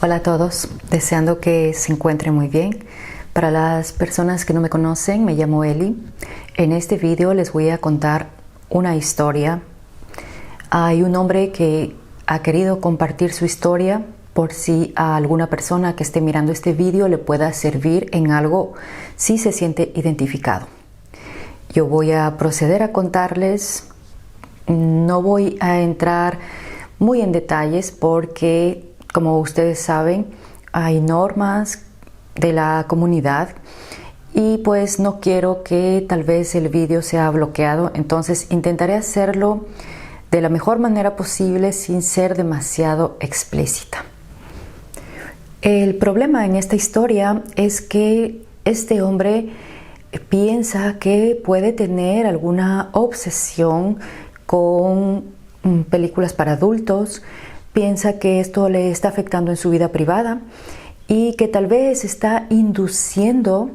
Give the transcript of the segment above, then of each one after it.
Hola a todos, deseando que se encuentren muy bien. Para las personas que no me conocen, me llamo Eli. En este video les voy a contar una historia. Hay un hombre que ha querido compartir su historia por si a alguna persona que esté mirando este video le pueda servir en algo si se siente identificado. Yo voy a proceder a contarles. No voy a entrar muy en detalles porque, como ustedes saben, hay normas de la comunidad y pues no quiero que tal vez el vídeo sea bloqueado, entonces intentaré hacerlo de la mejor manera posible sin ser demasiado explícita. El problema en esta historia es que este hombre piensa que puede tener alguna obsesión con películas para adultos, piensa que esto le está afectando en su vida privada y que tal vez está induciendo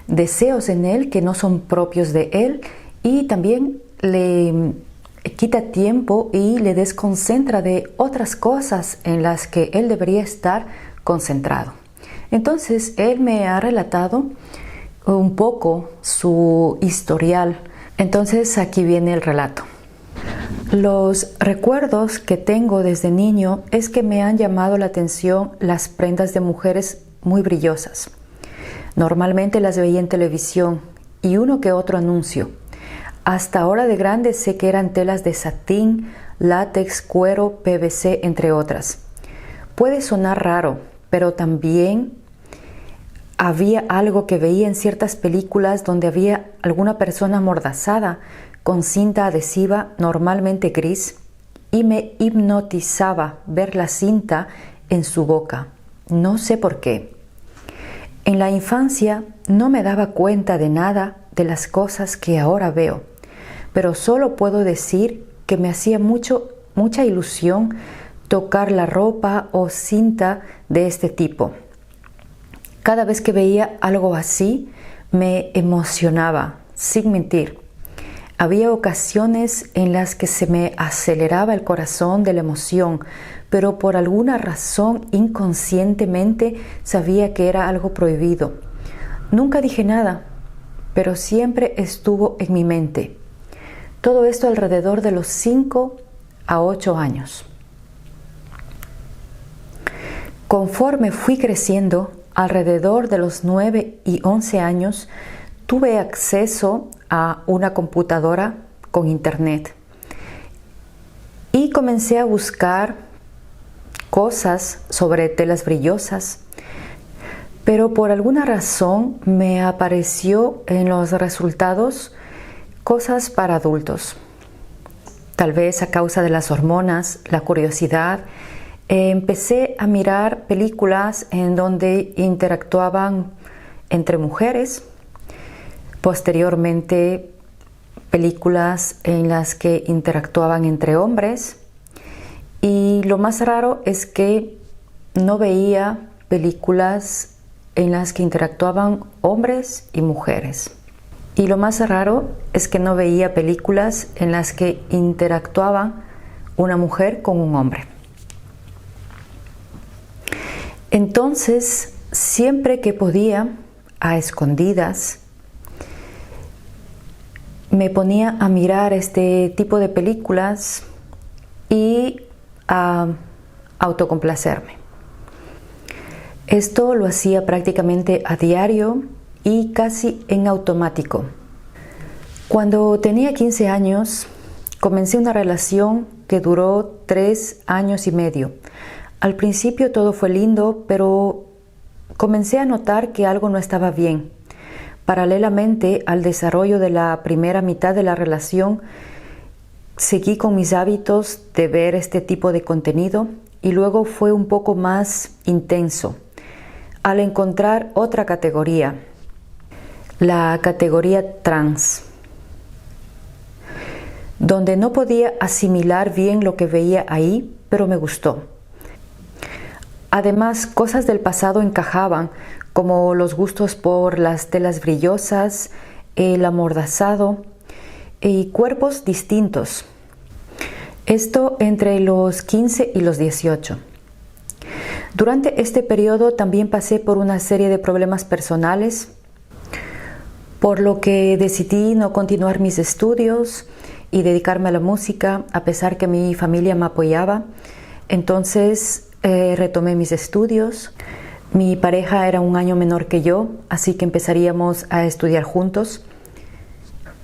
deseos en él que no son propios de él y también le quita tiempo y le desconcentra de otras cosas en las que él debería estar concentrado. Entonces él me ha relatado un poco su historial. Entonces aquí viene el relato. Los recuerdos que tengo desde niño es que me han llamado la atención las prendas de mujeres muy brillosas. Normalmente las veía en televisión y uno que otro anuncio. Hasta ahora de grande sé que eran telas de satín, látex, cuero, PVC, entre otras. Puede sonar raro, pero también había algo que veía en ciertas películas donde había alguna persona amordazada con cinta adhesiva, normalmente gris, y me hipnotizaba ver la cinta en su boca. No sé por qué. En la infancia no me daba cuenta de nada de las cosas que ahora veo, pero solo puedo decir que me hacía mucha ilusión tocar la ropa o cinta de este tipo. Cada vez que veía algo así, me emocionaba, sin mentir. Había ocasiones en las que se me aceleraba el corazón de la emoción, pero por alguna razón inconscientemente sabía que era algo prohibido. Nunca dije nada, pero siempre estuvo en mi mente. Todo esto alrededor de los 5 a 8 años. Conforme fui creciendo, alrededor de los 9 y 11 años, tuve acceso a una computadora con internet y comencé a buscar cosas sobre telas brillosas, pero por alguna razón me apareció en los resultados cosas para adultos. Tal vez a causa de las hormonas, la curiosidad, empecé a mirar películas en donde interactuaban entre mujeres. Posteriormente, películas en las que interactuaban entre hombres. Y lo más raro es que no veía películas en las que interactuaban hombres y mujeres. Y lo más raro es que no veía películas en las que interactuaban una mujer con un hombre. Entonces, siempre que podía, a escondidas, me ponía a mirar este tipo de películas y a autocomplacerme. Esto lo hacía prácticamente a diario y casi en automático. Cuando tenía 15 años, comencé una relación que duró 3 años y medio. Al principio todo fue lindo, pero comencé a notar que algo no estaba bien. Paralelamente al desarrollo de la primera mitad de la relación, seguí con mis hábitos de ver este tipo de contenido y luego fue un poco más intenso al encontrar otra categoría, la categoría trans, donde no podía asimilar bien lo que veía ahí, pero me gustó. Además, cosas del pasado encajaban, como los gustos por las telas brillosas, el amordazado y cuerpos distintos. Esto entre los 15 y los 18. Durante este periodo también pasé por una serie de problemas personales, por lo que decidí no continuar mis estudios y dedicarme a la música, a pesar que mi familia me apoyaba. Entonces retomé mis estudios. Mi pareja era un año menor que yo, así que empezaríamos a estudiar juntos,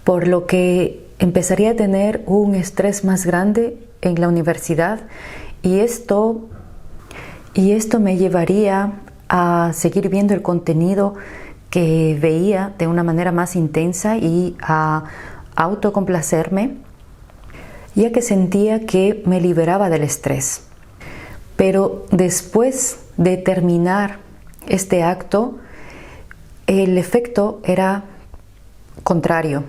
por lo que empezaría a tener un estrés más grande en la universidad y esto me llevaría a seguir viendo el contenido que veía de una manera más intensa y a autocomplacerme, ya que sentía que me liberaba del estrés. Pero después de terminar este acto, el efecto era contrario.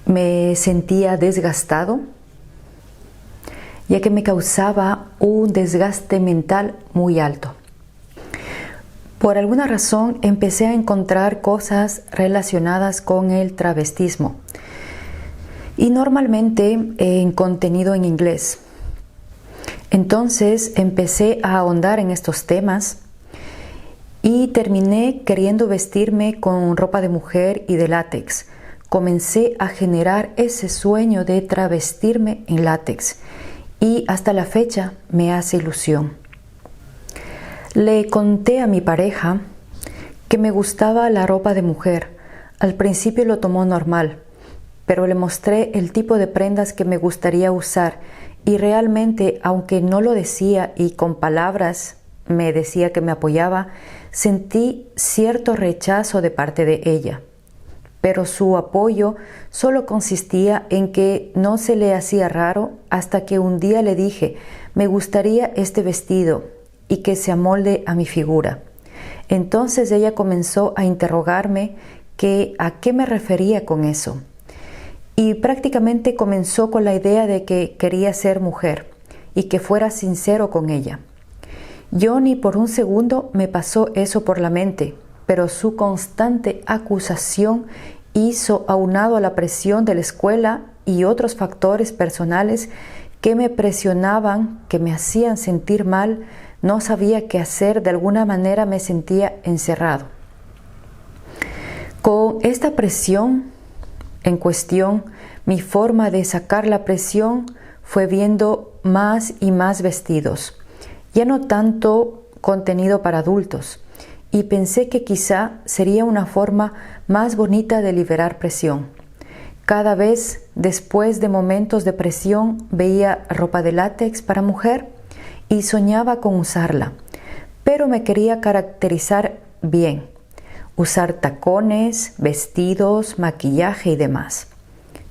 Me sentía desgastado, ya que me causaba un desgaste mental muy alto. Por alguna razón empecé a encontrar cosas relacionadas con el travestismo y normalmente en contenido en inglés. Entonces empecé a ahondar en estos temas y terminé queriendo vestirme con ropa de mujer y de látex. Comencé a generar ese sueño de travestirme en látex y hasta la fecha me hace ilusión. Le conté a mi pareja que me gustaba la ropa de mujer. Al principio lo tomó normal, pero le mostré el tipo de prendas que me gustaría usar y realmente, aunque no lo decía y con palabras me decía que me apoyaba, sentí cierto rechazo de parte de ella. Pero su apoyo solo consistía en que no se le hacía raro hasta que un día le dije, me gustaría este vestido y que se amolde a mi figura. Entonces ella comenzó a interrogarme a qué me refería con eso. Y prácticamente comenzó con la idea de que quería ser mujer y que fuera sincero con ella. Yo ni por un segundo me pasó eso por la mente, pero su constante acusación hizo, aunado a la presión de la escuela y otros factores personales que me presionaban, que me hacían sentir mal, no sabía qué hacer, de alguna manera me sentía encerrado. Con esta presión en cuestión, mi forma de sacar la presión fue viendo más y más vestidos, ya no tanto contenido para adultos, y pensé que quizá sería una forma más bonita de liberar presión. Cada vez después de momentos de presión veía ropa de látex para mujer y soñaba con usarla, pero me quería caracterizar bien, usar tacones, vestidos, maquillaje y demás.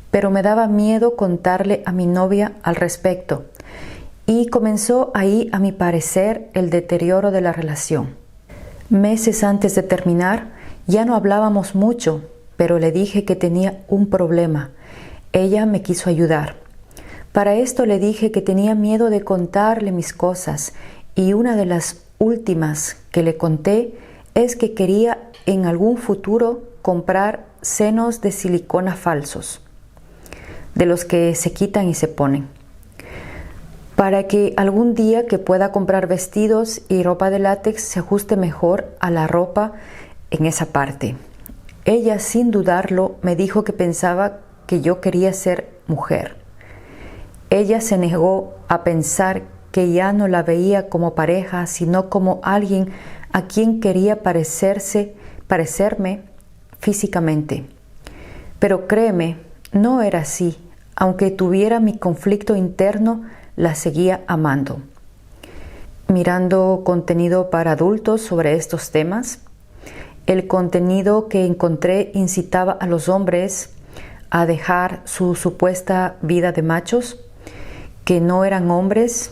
Pero me daba miedo contarle a mi novia al respecto y comenzó ahí, a mi parecer, el deterioro de la relación. Meses antes de terminar, ya no hablábamos mucho, pero le dije que tenía un problema. Ella me quiso ayudar. Para esto le dije que tenía miedo de contarle mis cosas y una de las últimas que le conté es que quería en algún futuro comprar senos de silicona falsos, de los que se quitan y se ponen, para que algún día que pueda comprar vestidos y ropa de látex se ajuste mejor a la ropa en esa parte. Ella, sin dudarlo, me dijo que pensaba que yo quería ser mujer. Ella se negó a pensar que ya no la veía como pareja, sino como alguien a quien quería parecerme físicamente. Pero créeme, no era así. Aunque tuviera mi conflicto interno, la seguía amando. Mirando contenido para adultos sobre estos temas, el contenido que encontré incitaba a los hombres a dejar su supuesta vida de machos, que no eran hombres,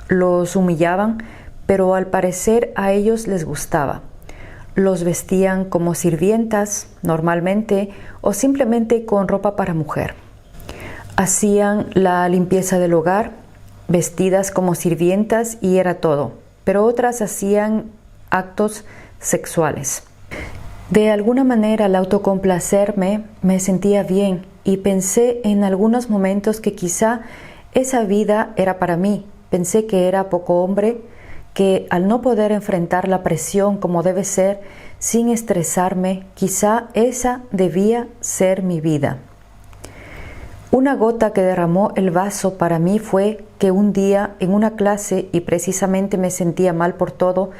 los humillaban, pero al parecer a ellos les gustaba. Los vestían como sirvientas normalmente o simplemente con ropa para mujer. Hacían la limpieza del hogar, vestidas como sirvientas y era todo, pero otras hacían actos sexuales. De alguna manera al autocomplacerme me sentía bien y pensé en algunos momentos que quizá esa vida era para mí. Pensé que era poco hombre, que al no poder enfrentar la presión como debe ser, sin estresarme, quizá esa debía ser mi vida. Una gota que derramó el vaso para mí fue que un día en una clase, y precisamente me sentía mal por todo,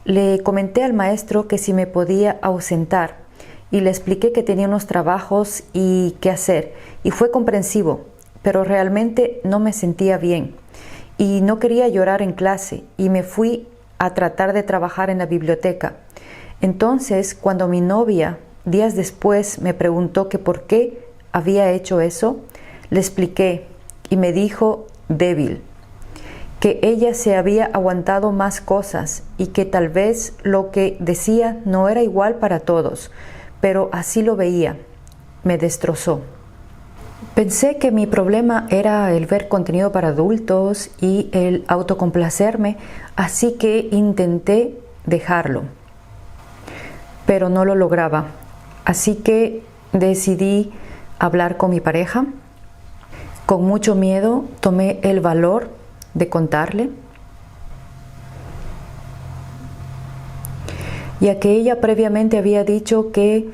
le comenté al maestro que si me podía ausentar y le expliqué que tenía unos trabajos y qué hacer, y fue comprensivo, pero realmente no me sentía bien y no quería llorar en clase y me fui a tratar de trabajar en la biblioteca. Entonces, cuando mi novia, días después, me preguntó que por qué había hecho eso, le expliqué y me dijo débil, que ella se había aguantado más cosas y que tal vez lo que decía no era igual para todos, pero así lo veía. Me destrozó. Pensé que mi problema era el ver contenido para adultos y el autocomplacerme, así que intenté dejarlo, pero no lo lograba. Así que decidí hablar con mi pareja. Con mucho miedo tomé el valor de contarle, ya que ella previamente había dicho que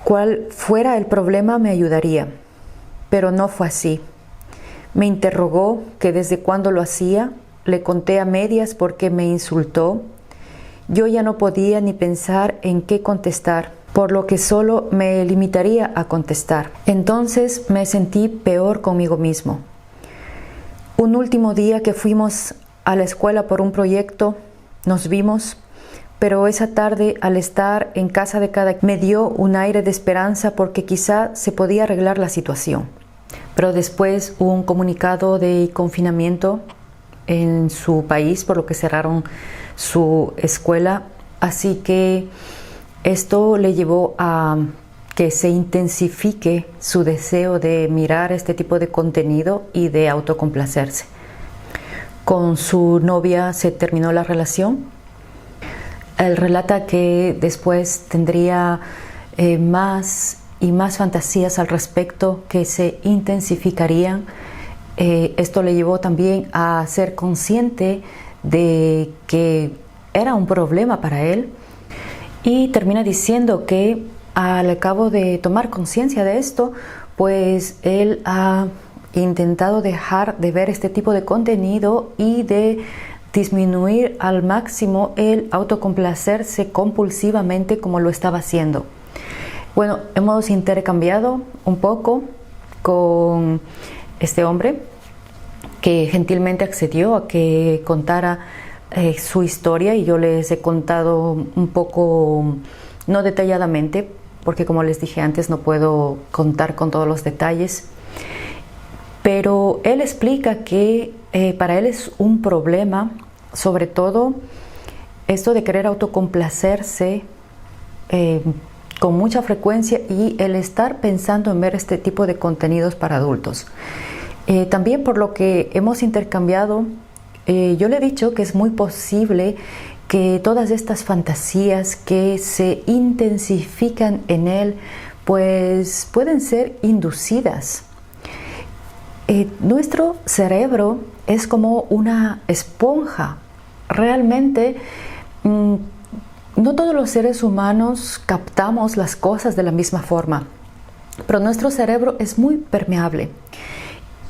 cual fuera el problema me ayudaría, pero no fue así. Me interrogó que desde cuándo lo hacía, le conté a medias porque me insultó. Yo ya no podía ni pensar en qué contestar, por lo que solo me limitaría a contestar. Entonces me sentí peor conmigo mismo. Un último día que fuimos a la escuela por un proyecto, nos vimos, pero esa tarde, al estar en casa de cada me dio un aire de esperanza porque quizá se podía arreglar la situación. Pero después hubo un comunicado de confinamiento en su país, por lo que cerraron su escuela, así que esto le llevó a que se intensifique su deseo de mirar este tipo de contenido y de autocomplacerse. Con su novia se terminó la relación. Él relata que después tendría más y más fantasías al respecto que se intensificarían. Esto le llevó también a ser consciente de que era un problema para él y termina diciendo que al cabo de tomar conciencia de esto, pues él ha intentado dejar de ver este tipo de contenido y de disminuir al máximo el autocomplacerse compulsivamente como lo estaba haciendo. Bueno, hemos intercambiado un poco con este hombre que gentilmente accedió a que contara su historia y yo les he contado un poco, no detalladamente, porque como les dije antes no puedo contar con todos los detalles, pero él explica que para él es un problema, sobre todo esto de querer autocomplacerse con mucha frecuencia y el estar pensando en ver este tipo de contenidos para adultos. También por lo que hemos intercambiado, yo le he dicho que es muy posible que todas estas fantasías que se intensifican en él, pues pueden ser inducidas. Nuestro cerebro es como una esponja. Realmente no todos los seres humanos captamos las cosas de la misma forma, pero nuestro cerebro es muy permeable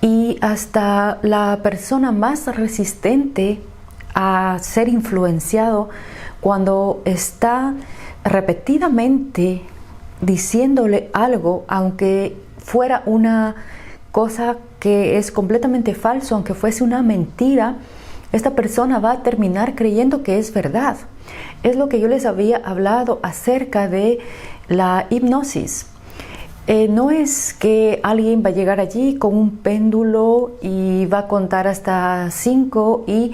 y hasta la persona más resistente a ser influenciado, cuando está repetidamente diciéndole algo, aunque fuera una cosa que es completamente falso, aunque fuese una mentira, esta persona va a terminar creyendo que es verdad. Es lo que yo les había hablado acerca de la hipnosis. No es que alguien va a llegar allí con un péndulo y va a contar hasta 5 y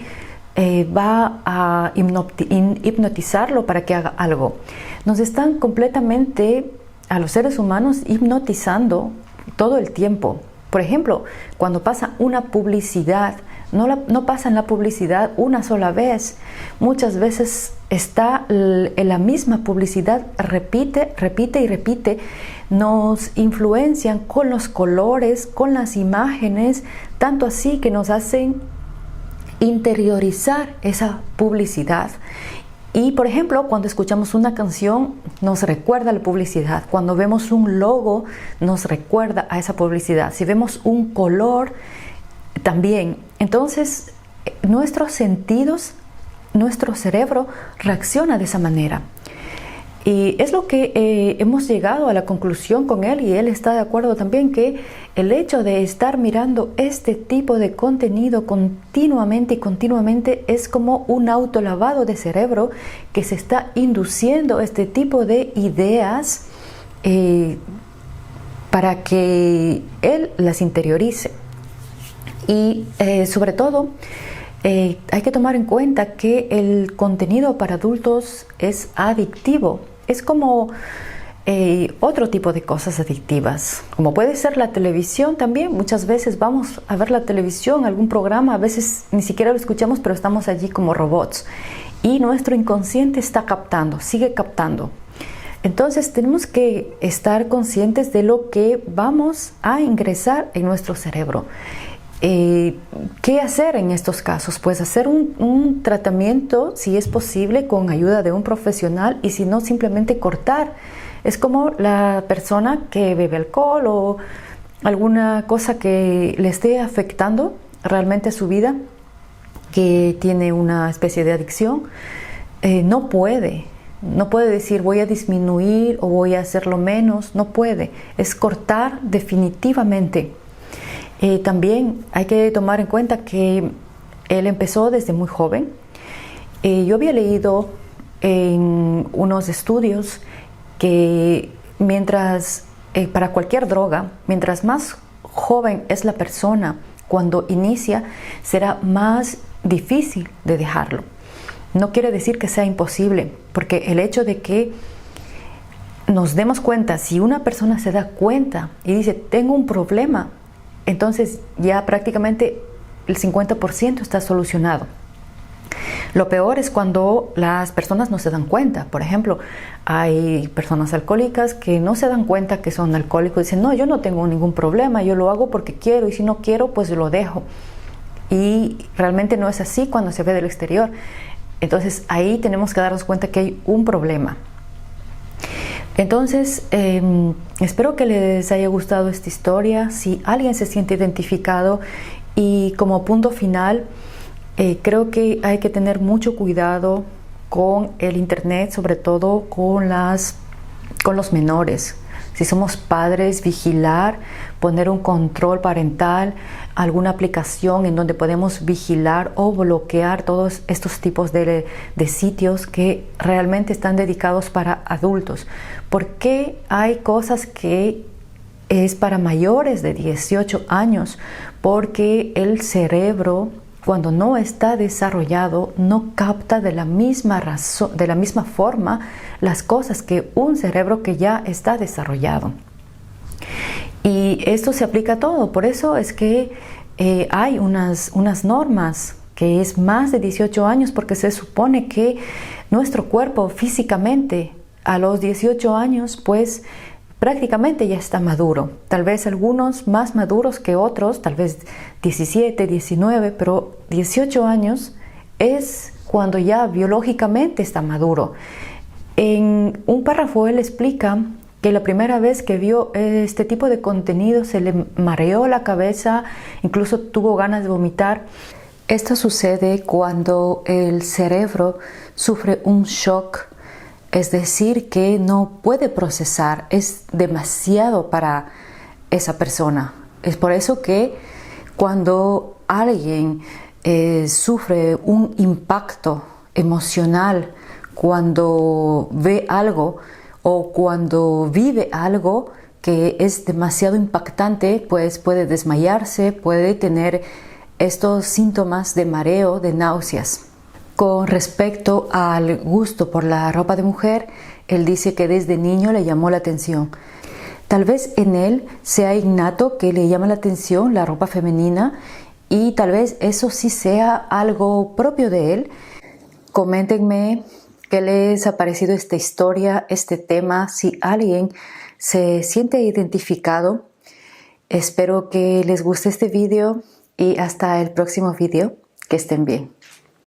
va a hipnotizarlo para que haga algo. Nos están completamente, a los seres humanos, hipnotizando todo el tiempo. Por ejemplo, cuando pasa una publicidad, no pasa en la publicidad una sola vez. Muchas veces está en la misma publicidad, repite y repite. Nos influencian con los colores, con las imágenes, tanto así que nos hacen interiorizar esa publicidad. Y por ejemplo, cuando escuchamos una canción nos recuerda a la publicidad, cuando vemos un logo nos recuerda a esa publicidad, si vemos un color también. Entonces nuestros sentidos, nuestro cerebro reacciona de esa manera. Y es lo que hemos llegado a la conclusión con él, y él está de acuerdo también, que el hecho de estar mirando este tipo de contenido continuamente es como un autolavado de cerebro que se está induciendo este tipo de ideas para que él las interiorice. Y sobre todo hay que tomar en cuenta que el contenido para adultos es adictivo. Es como otro tipo de cosas adictivas, como puede ser la televisión también. Muchas veces vamos a ver la televisión, algún programa, a veces ni siquiera lo escuchamos, pero estamos allí como robots. Y nuestro inconsciente está captando, sigue captando. Entonces tenemos que estar conscientes de lo que vamos a ingresar en nuestro cerebro. ¿Qué hacer en estos casos? Pues hacer un tratamiento, si es posible, con ayuda de un profesional, y si no, simplemente cortar. Es como la persona que bebe alcohol o alguna cosa que le esté afectando realmente su vida, que tiene una especie de adicción. No puede decir voy a disminuir o voy a hacerlo menos, no puede. Es cortar definitivamente. También hay que tomar en cuenta que él empezó desde muy joven. Yo había leído en unos estudios que para cualquier droga, mientras más joven es la persona cuando inicia, será más difícil de dejarlo. No quiere decir que sea imposible, porque el hecho de que nos demos cuenta, si una persona se da cuenta y dice tengo un problema, entonces ya prácticamente el 50% está solucionado. Lo peor es cuando las personas no se dan cuenta. Por ejemplo, hay personas alcohólicas que no se dan cuenta que son alcohólicos y dicen, no, yo no tengo ningún problema, yo lo hago porque quiero, y si no quiero, pues lo dejo. Y realmente no es así cuando se ve del exterior. Entonces ahí tenemos que darnos cuenta que hay un problema. Entonces, espero que les haya gustado esta historia. Si alguien se siente identificado, y como punto final, creo que hay que tener mucho cuidado con el internet, sobre todo con los menores. Si somos padres, vigilar, poner un control parental, alguna aplicación en donde podemos vigilar o bloquear todos estos tipos de sitios que realmente están dedicados para adultos. Porque hay cosas que es para mayores de 18 años, porque el cerebro, cuando no está desarrollado, no capta de la misma forma las cosas que un cerebro que ya está desarrollado. Y esto se aplica a todo. Por eso es que hay unas normas que es más de 18 años, porque se supone que nuestro cuerpo físicamente a los 18 años pues prácticamente ya está maduro. Tal vez algunos más maduros que otros, tal vez 17, 19, pero 18 años es cuando ya biológicamente está maduro. En un párrafo él explica que la primera vez que vio este tipo de contenido se le mareó la cabeza, incluso tuvo ganas de vomitar. Esto sucede cuando el cerebro sufre un shock, es decir, que no puede procesar, es demasiado para esa persona. Es por eso que cuando alguien sufre un impacto emocional, cuando ve algo o cuando vive algo que es demasiado impactante, pues puede desmayarse, puede tener estos síntomas de mareo, de náuseas. Con respecto al gusto por la ropa de mujer, él dice que desde niño le llamó la atención. Tal vez en él sea innato que le llama la atención la ropa femenina, y tal vez eso sí sea algo propio de él. Coméntenme qué les ha parecido esta historia, este tema, si alguien se siente identificado. Espero que les guste este video y hasta el próximo video. Que estén bien.